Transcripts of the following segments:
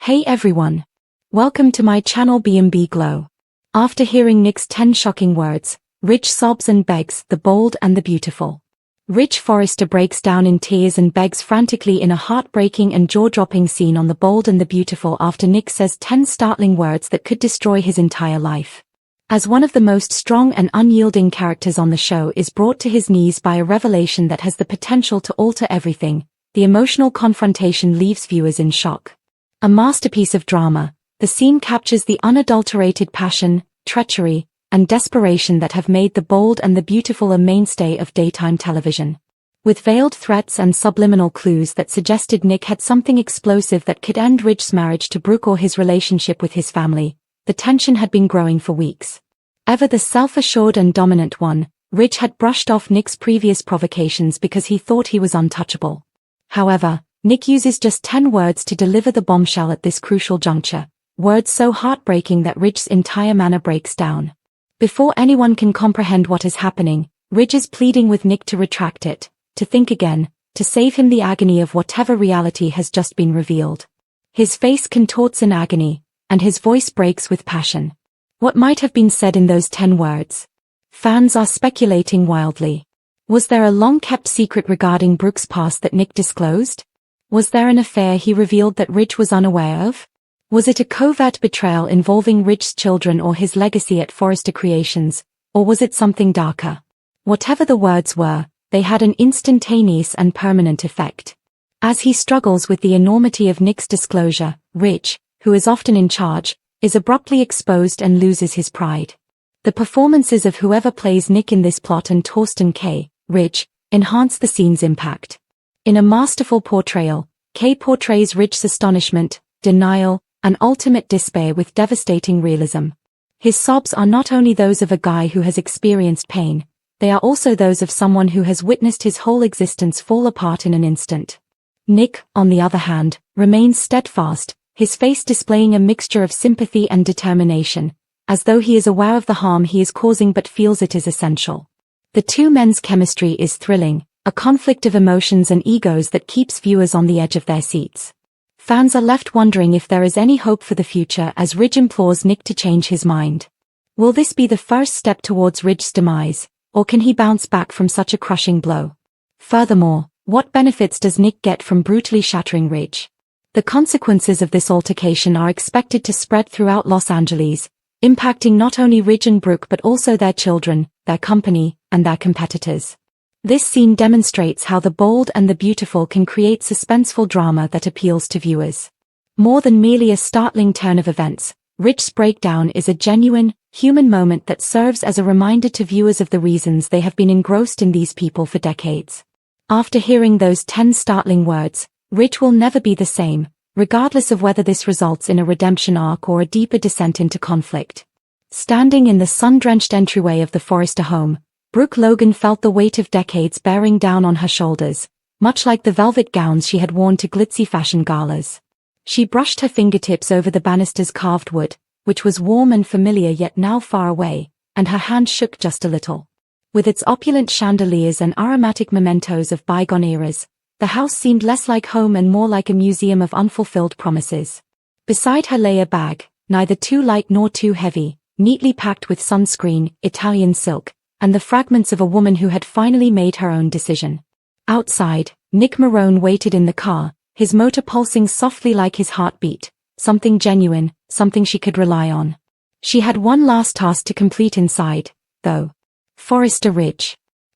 Hey everyone! Welcome to my channel B&B Glow. After hearing Nick's 10 shocking words, Rich sobs and begs the bold and the beautiful. Rich Forrester breaks down in tears and begs frantically in a heartbreaking and jaw-dropping scene on the bold and the beautiful after Nick says 10 startling words that could destroy his entire life. As one of the most strong and unyielding characters on the show is brought to his knees by a revelation that has the potential to alter everything, the emotional confrontation leaves viewers in shock. A masterpiece of drama, the scene captures the unadulterated passion, treachery, and desperation that have made the bold and the beautiful a mainstay of daytime television. With veiled threats and subliminal clues that suggested Nick had something explosive that could end Rich's marriage to Brooke or his relationship with his family, the tension had been growing for weeks. Ever the self-assured and dominant one, Rich had brushed off Nick's previous provocations because he thought he was untouchable. However, Nick uses just 10 words to deliver the bombshell at this crucial juncture, words so heartbreaking that Rich's entire manner breaks down. Before anyone can comprehend what is happening, Rich is pleading with Nick to retract it, to think again, to save him the agony of whatever reality has just been revealed. His face contorts in agony, and his voice breaks with passion. What might have been said in those 10 words? Fans are speculating wildly. Was there a long-kept secret regarding Brooke's past that Nick disclosed? Was there an affair he revealed that Rich was unaware of? Was it a covert betrayal involving Rich's children or his legacy at Forrester Creations, or was it something darker? Whatever the words were, they had an instantaneous and permanent effect. As he struggles with the enormity of Nick's disclosure, Rich, who is often in charge, is abruptly exposed and loses his pride. The performances of whoever plays Nick in this plot and Torsten K. Rich enhance the scene's impact. In a masterful portrayal, Kay portrays Rich's astonishment, denial, and ultimate despair with devastating realism. His sobs are not only those of a guy who has experienced pain, they are also those of someone who has witnessed his whole existence fall apart in an instant. Nick, on the other hand, remains steadfast, his face displaying a mixture of sympathy and determination, as though he is aware of the harm he is causing but feels it is essential. The two men's chemistry is thrilling, a conflict of emotions and egos that keeps viewers on the edge of their seats. Fans are left wondering if there is any hope for the future as Rich implores Nick to change his mind. Will this be the first step towards Rich's demise, or can he bounce back from such a crushing blow? Furthermore, what benefits does Nick get from brutally shattering Rich? The consequences of this altercation are expected to spread throughout Los Angeles, impacting not only Rich and Brooke but also their children, their company, and their competitors. This scene demonstrates how the bold and the beautiful can create suspenseful drama that appeals to viewers. More than merely a startling turn of events, Rich's breakdown is a genuine, human moment that serves as a reminder to viewers of the reasons they have been engrossed in these people for decades. After hearing those 10 startling words, Rich will never be the same, regardless of whether this results in a redemption arc or a deeper descent into conflict. Standing in the sun-drenched entryway of the Forrester home, Brooke Logan felt the weight of decades bearing down on her shoulders, much like the velvet gowns she had worn to glitzy fashion galas. She brushed her fingertips over the banister's carved wood, which was warm and familiar yet now far away, and her hand shook just a little. With its opulent chandeliers and aromatic mementos of bygone eras, the house seemed less like home and more like a museum of unfulfilled promises. Beside her lay a bag, neither too light nor too heavy, neatly packed with sunscreen, Italian silk, and the fragments of a woman who had finally made her own decision. Outside, Nick Marone waited in the car, his motor pulsing softly like his heartbeat, something genuine, something she could rely on. She had one last task to complete inside, though. Forrester Ridge.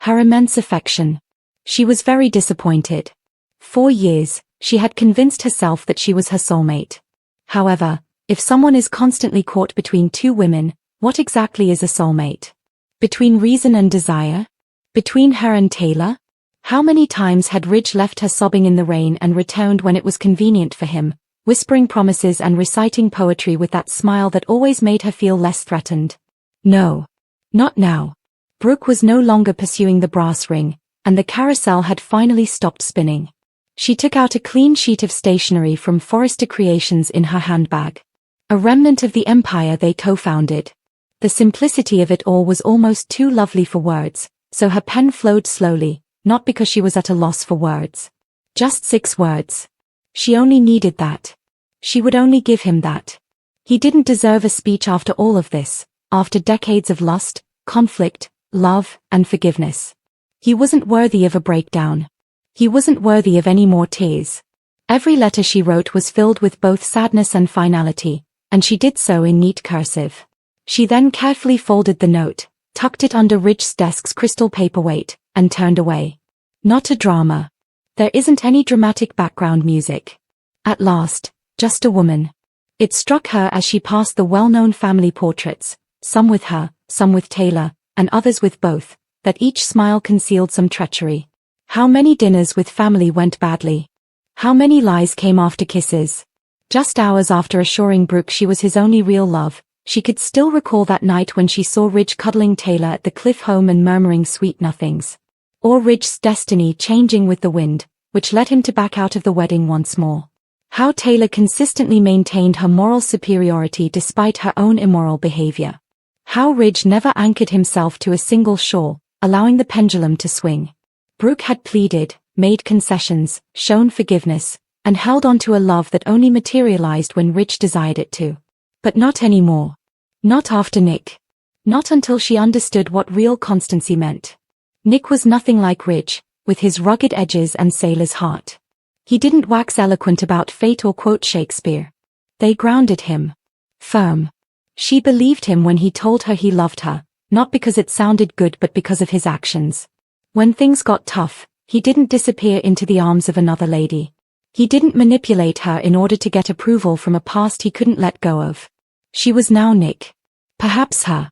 Her immense affection. She was very disappointed. For years, she had convinced herself that she was her soulmate. However, if someone is constantly caught between two women, what exactly is a soulmate? Between reason and desire? Between her and Taylor? How many times had Ridge left her sobbing in the rain and returned when it was convenient for him, whispering promises and reciting poetry with that smile that always made her feel less threatened? No. Not now. Brooke was no longer pursuing the brass ring, and the carousel had finally stopped spinning. She took out a clean sheet of stationery from Forrester Creations in her handbag. A remnant of the empire they co-founded. The simplicity of it all was almost too lovely for words, so her pen flowed slowly, not because she was at a loss for words. Just 6 words. She only needed that. She would only give him that. He didn't deserve a speech after all of this, after decades of lust, conflict, love, and forgiveness. He wasn't worthy of a breakdown. He wasn't worthy of any more tears. Every letter she wrote was filled with both sadness and finality, and she did so in neat cursive. She then carefully folded the note, tucked it under Rich's desk's crystal paperweight, and turned away. Not a drama. There isn't any dramatic background music. At last, just a woman. It struck her as she passed the well-known family portraits, some with her, some with Taylor, and others with both, that each smile concealed some treachery. How many dinners with family went badly? How many lies came after kisses? Just hours after assuring Brooke she was his only real love, she could still recall that night when she saw Rich cuddling Taylor at the Cliff home and murmuring sweet nothings. Or Rich's destiny changing with the wind, which led him to back out of the wedding once more. How Taylor consistently maintained her moral superiority despite her own immoral behavior. How Ridge never anchored himself to a single shore, allowing the pendulum to swing. Brooke had pleaded, made concessions, shown forgiveness, and held on to a love that only materialized when Ridge desired it to. But not anymore. Not after Nick. Not until she understood what real constancy meant. Nick was nothing like Ridge, with his rugged edges and sailor's heart. He didn't wax eloquent about fate or quote Shakespeare. They grounded him. Firm. She believed him when he told her he loved her, not because it sounded good but because of his actions. When things got tough, he didn't disappear into the arms of another lady. He didn't manipulate her in order to get approval from a past he couldn't let go of. She was now Nick. Perhaps her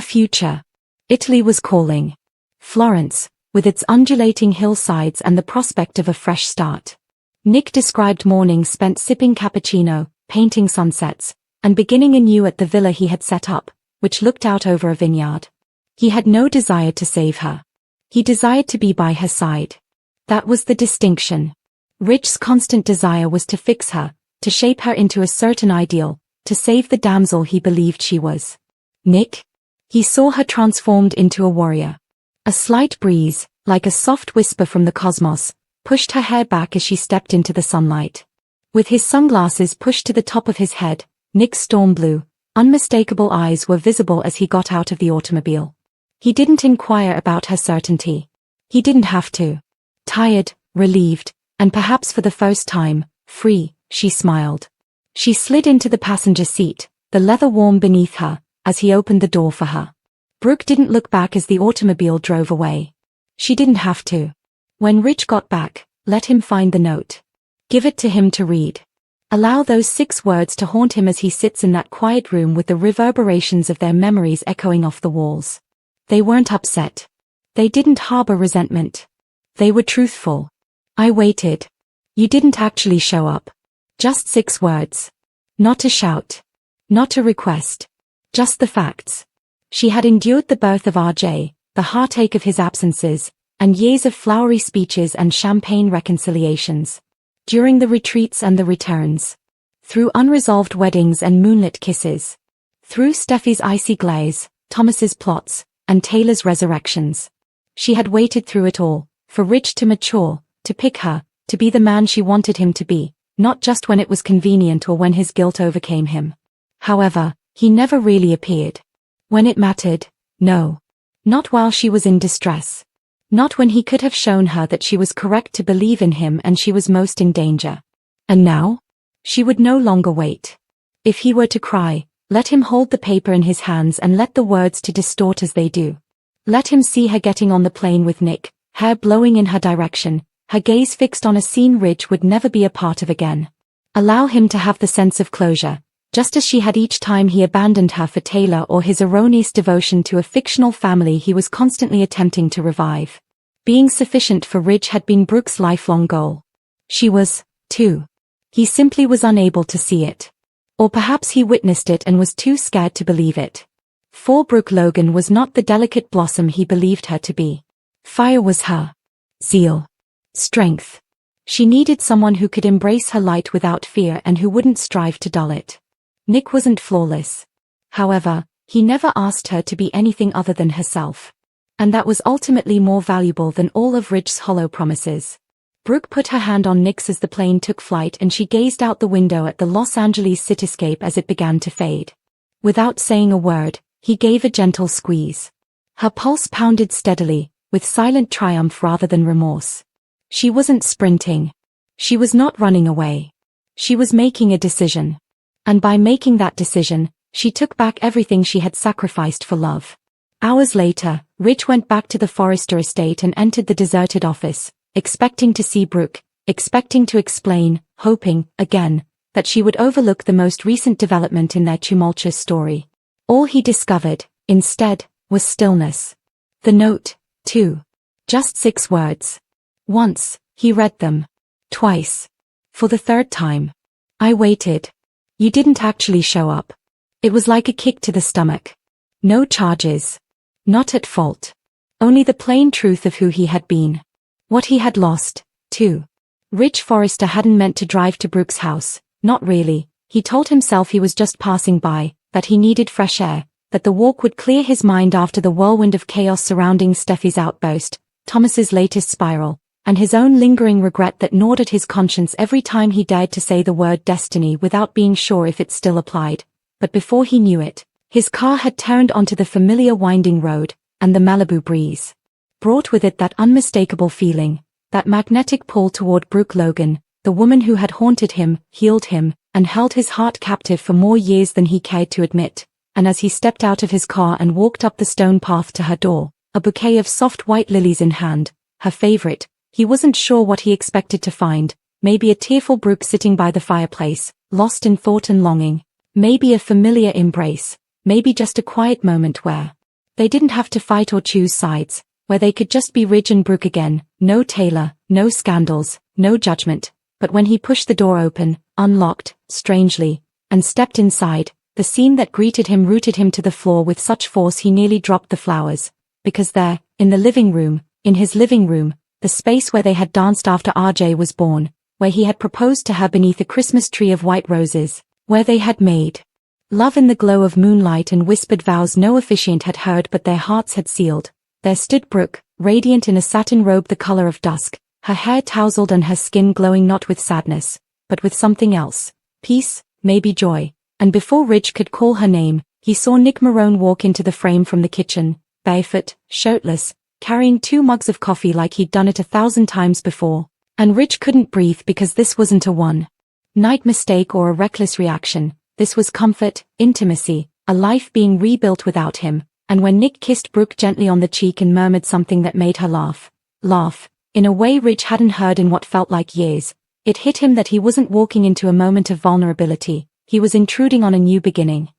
future. Italy was calling. Florence, with its undulating hillsides and the prospect of a fresh start. Nick described mornings spent sipping cappuccino, painting sunsets, and beginning anew at the villa he had set up, which looked out over a vineyard. He had no desire to save her. He desired to be by her side. That was the distinction. Rich's constant desire was to fix her, to shape her into a certain ideal, to save the damsel he believed she was. Nick? He saw her transformed into a warrior. A slight breeze, like a soft whisper from the cosmos, pushed her hair back as she stepped into the sunlight. With his sunglasses pushed to the top of his head, Nick's storm blue, unmistakable eyes were visible as he got out of the automobile. He didn't inquire about her certainty. He didn't have to. Tired, relieved, and perhaps for the first time, free, she smiled. She slid into the passenger seat, the leather warm beneath her, as he opened the door for her. Brooke didn't look back as the automobile drove away. She didn't have to. When Rich got back, let him find the note. Give it to him to read. Allow those 6 words to haunt him as he sits in that quiet room with the reverberations of their memories echoing off the walls. They weren't upset. They didn't harbor resentment. They were truthful. I waited. You didn't actually show up. Just 6 words. Not a shout. Not a request. Just the facts. She had endured the birth of RJ, the heartache of his absences, and years of flowery speeches and champagne reconciliations. During the retreats and the returns. Through unresolved weddings and moonlit kisses. Through Steffi's icy glaze, Thomas's plots, and Taylor's resurrections. She had waited through it all, for Rich to mature, to pick her, to be the man she wanted him to be, not just when it was convenient or when his guilt overcame him. However, he never really appeared. When it mattered, no. Not while she was in distress. Not when he could have shown her that she was correct to believe in him and she was most in danger. And now? She would no longer wait. If he were to cry, let him hold the paper in his hands and let the words to distort as they do. Let him see her getting on the plane with Nick, hair blowing in her direction, her gaze fixed on a scene Ridge would never be a part of again. Allow him to have the sense of closure, just as she had each time he abandoned her for Taylor or his erroneous devotion to a fictional family he was constantly attempting to revive. Being sufficient for Ridge had been Brooke's lifelong goal. She was, too. He simply was unable to see it. Or perhaps he witnessed it and was too scared to believe it. For Brooke Logan was not the delicate blossom he believed her to be. Fire was her zeal. Strength. She needed someone who could embrace her light without fear and who wouldn't strive to dull it. Nick wasn't flawless. However, he never asked her to be anything other than herself. And that was ultimately more valuable than all of Ridge's hollow promises. Brooke put her hand on Nick's as the plane took flight, and she gazed out the window at the Los Angeles cityscape as it began to fade. Without saying a word, he gave a gentle squeeze. Her pulse pounded steadily, with silent triumph rather than remorse. She wasn't sprinting. She was not running away. She was making a decision. And by making that decision, she took back everything she had sacrificed for love. Hours later, Rich went back to the Forrester estate and entered the deserted office, expecting to see Brooke, expecting to explain, hoping, again, that she would overlook the most recent development in their tumultuous story. All he discovered, instead, was stillness. The note, too. Just 6 words. Once, he read them. Twice. For the 3rd time. I waited. You didn't actually show up. It was like a kick to the stomach. No charges. Not at fault. Only the plain truth of who he had been. What he had lost, too. Rich Forrester hadn't meant to drive to Brooke's house, not really. He told himself he was just passing by, that he needed fresh air, that the walk would clear his mind after the whirlwind of chaos surrounding Steffi's outburst, Thomas's latest spiral, and his own lingering regret that gnawed at his conscience every time he dared to say the word destiny without being sure if it still applied. But before he knew it, his car had turned onto the familiar winding road, and the Malibu breeze brought with it that unmistakable feeling, that magnetic pull toward Brooke Logan, the woman who had haunted him, healed him, and held his heart captive for more years than he cared to admit. And as he stepped out of his car and walked up the stone path to her door, a bouquet of soft white lilies in hand, her favorite, he wasn't sure what he expected to find. Maybe a tearful Brooke sitting by the fireplace, lost in thought and longing. Maybe a familiar embrace. Maybe just a quiet moment where they didn't have to fight or choose sides, where they could just be Ridge and Brooke again. No Taylor, no scandals, no judgment. But when he pushed the door open, unlocked, strangely, and stepped inside, the scene that greeted him rooted him to the floor with such force he nearly dropped the flowers. Because there, in the living room, in his living room, the space where they had danced after RJ was born, where he had proposed to her beneath a Christmas tree of white roses, where they had made love in the glow of moonlight and whispered vows no officiant had heard but their hearts had sealed, there stood Brooke, radiant in a satin robe the color of dusk, her hair tousled and her skin glowing not with sadness, but with something else, peace, maybe joy. And before Ridge could call her name, he saw Nick Marone walk into the frame from the kitchen, barefoot, shirtless, carrying 2 mugs of coffee like he'd done it 1,000 times before. And Ridge couldn't breathe because this wasn't a one-night mistake or a reckless reaction. This was comfort, intimacy, a life being rebuilt without him. And when Nick kissed Brooke gently on the cheek and murmured something that made her laugh, in a way Ridge hadn't heard in what felt like years, it hit him that he wasn't walking into a moment of vulnerability. He was intruding on a new beginning.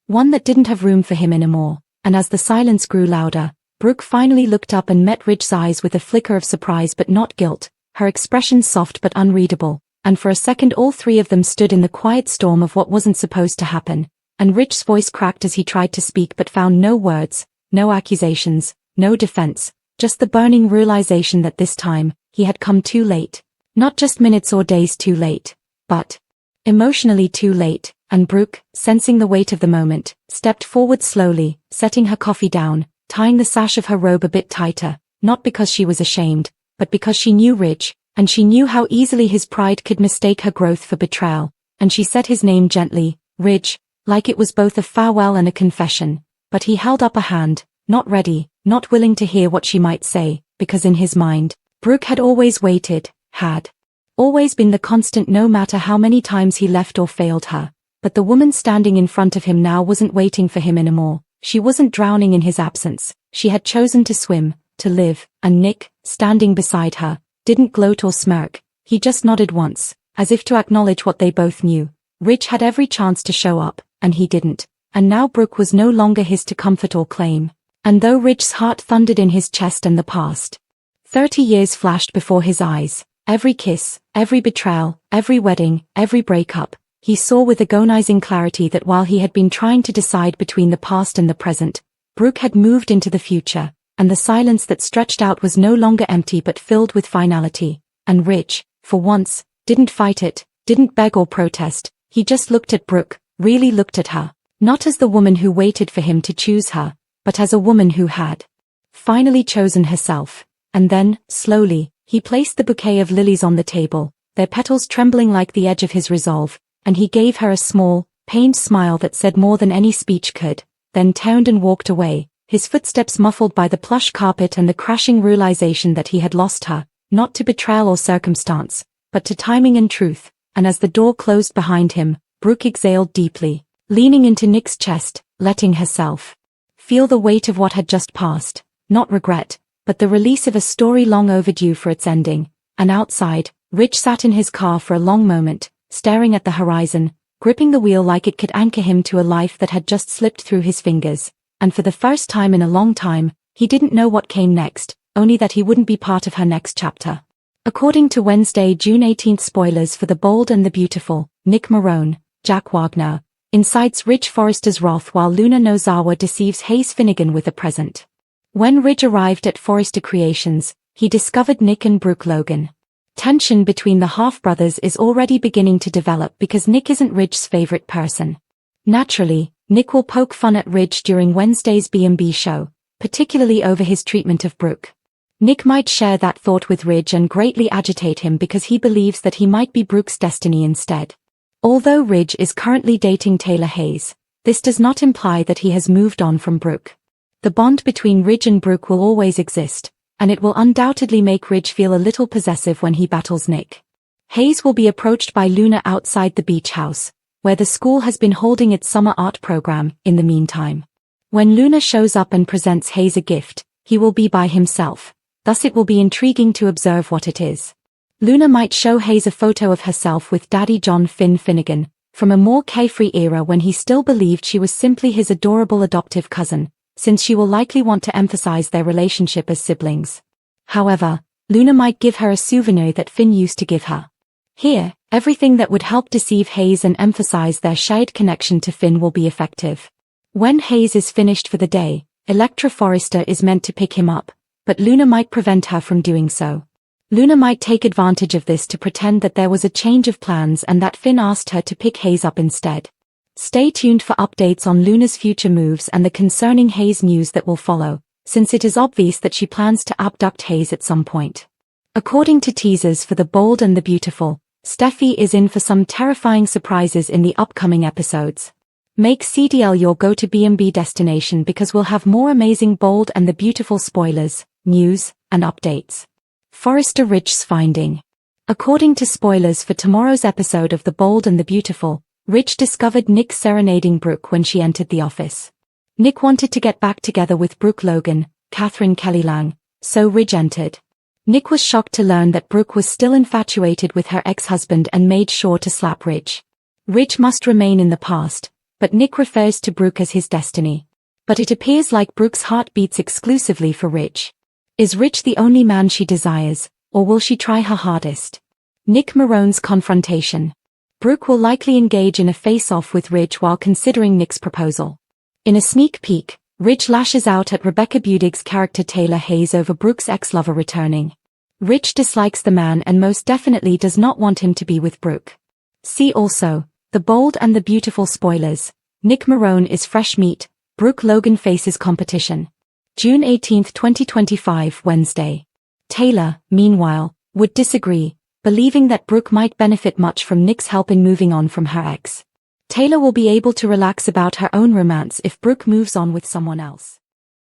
One that didn't have room for him anymore. And as the silence grew louder, Brooke finally looked up and met Ridge's eyes with a flicker of surprise but not guilt, her expression soft but unreadable, and for a second all 3 of them stood in the quiet storm of what wasn't supposed to happen, and Ridge's voice cracked as he tried to speak but found no words, no accusations, no defense, just the burning realization that this time, he had come too late. Not just minutes or days too late, but emotionally too late. And Brooke, sensing the weight of the moment, stepped forward slowly, setting her coffee down, tying the sash of her robe a bit tighter, not because she was ashamed, but because she knew Ridge, and she knew how easily his pride could mistake her growth for betrayal, and she said his name gently, Ridge, like it was both a farewell and a confession. But he held up a hand, not ready, not willing to hear what she might say, because in his mind, Brooke had always waited, had always been the constant no matter how many times he left or failed her. But the woman standing in front of him now wasn't waiting for him anymore. She wasn't drowning in his absence. She had chosen to swim, to live, and Nick, standing beside her, didn't gloat or smirk. He just nodded once, as if to acknowledge what they both knew. Ridge had every chance to show up, and he didn't. And now Brooke was no longer his to comfort or claim. And though Ridge's heart thundered in his chest and the past 30 years flashed before his eyes, every kiss, every betrayal, every wedding, every breakup, he saw with agonizing clarity that while he had been trying to decide between the past and the present, Brooke had moved into the future, and the silence that stretched out was no longer empty but filled with finality. And Ridge, for once, didn't fight it, didn't beg or protest. He just looked at Brooke, really looked at her, not as the woman who waited for him to choose her, but as a woman who had finally chosen herself. And then, slowly, He placed the bouquet of lilies on the table, their petals trembling like the edge of his resolve, and he gave her a small, pained smile that said more than any speech could, then turned and walked away, his footsteps muffled by the plush carpet and the crashing realization that he had lost her, not to betrayal or circumstance, but to timing and truth, and as the door closed behind him, Brooke exhaled deeply, leaning into Nick's chest, letting herself feel the weight of what had just passed, not regret, but the release of a story long overdue for its ending. And outside, Rich sat in his car for a long moment, staring at the horizon, gripping the wheel like it could anchor him to a life that had just slipped through his fingers, and for the first time in a long time, he didn't know what came next, only that he wouldn't be part of her next chapter. According to Wednesday, June 18th spoilers for The Bold and the Beautiful, Nick Marone, Jack Wagner, incites Ridge Forrester's wrath while Luna Nozawa deceives Hayes Finnegan with a present. When Ridge arrived at Forrester Creations, he discovered Nick and Brooke Logan. Tension between the half-brothers is already beginning to develop because Nick isn't Ridge's favorite person. Naturally, Nick will poke fun at Ridge during Wednesday's B&B show, particularly over his treatment of Brooke. Nick might share that thought with Ridge and greatly agitate him because he believes that he might be Brooke's destiny instead. Although Ridge is currently dating Taylor Hayes, this does not imply that he has moved on from Brooke. The bond between Ridge and Brooke will always exist, and it will undoubtedly make Ridge feel a little possessive when he battles Nick. Hayes will be approached by Luna outside the beach house, where the school has been holding its summer art program. In the meantime, when Luna shows up and presents Hayes a gift, he will be by himself, thus it will be intriguing to observe what it is. Luna might show Hayes a photo of herself with Daddy John Finn Finnegan, from a more carefree era when he still believed she was simply his adorable adoptive cousin, since she will likely want to emphasize their relationship as siblings. However, Luna might give her a souvenir that Finn used to give her. Here, everything that would help deceive Hayes and emphasize their shared connection to Finn will be effective. When Hayes is finished for the day, Electra Forrester is meant to pick him up, but Luna might prevent her from doing so. Luna might take advantage of this to pretend that there was a change of plans and that Finn asked her to pick Hayes up instead. Stay tuned for updates on Luna's future moves and the concerning Hayes news that will follow, since it is obvious that she plans to abduct Hayes at some point. According to teasers for The Bold and the Beautiful, Steffi is in for some terrifying surprises in the upcoming episodes. Make CDL your go-to B&B destination because we'll have more amazing Bold and the Beautiful spoilers, news, and updates. Forrester Ridge's finding. According to spoilers for tomorrow's episode of The Bold and the Beautiful, Ridge discovered Nick serenading Brooke when she entered the office. Nick wanted to get back together with Brooke Logan, Catherine Kelly Lang, so Ridge entered. Nick was shocked to learn that Brooke was still infatuated with her ex-husband and made sure to slap Ridge. Ridge must remain in the past, but Nick refers to Brooke as his destiny. But it appears like Brooke's heart beats exclusively for Ridge. Is Ridge the only man she desires, or will she try her hardest? Nick Marone's confrontation. Brooke will likely engage in a face-off with Ridge while considering Nick's proposal. In a sneak peek, Ridge lashes out at Rebecca Budig's character Taylor Hayes over Brooke's ex-lover returning. Ridge dislikes the man and most definitely does not want him to be with Brooke. See also, The Bold and the Beautiful spoilers. Nick Marone is fresh meat, Brooke Logan faces competition. June 18, 2025, Wednesday. Taylor, meanwhile, would disagree, believing that Brooke might benefit much from Nick's help in moving on from her ex. Taylor will be able to relax about her own romance if Brooke moves on with someone else.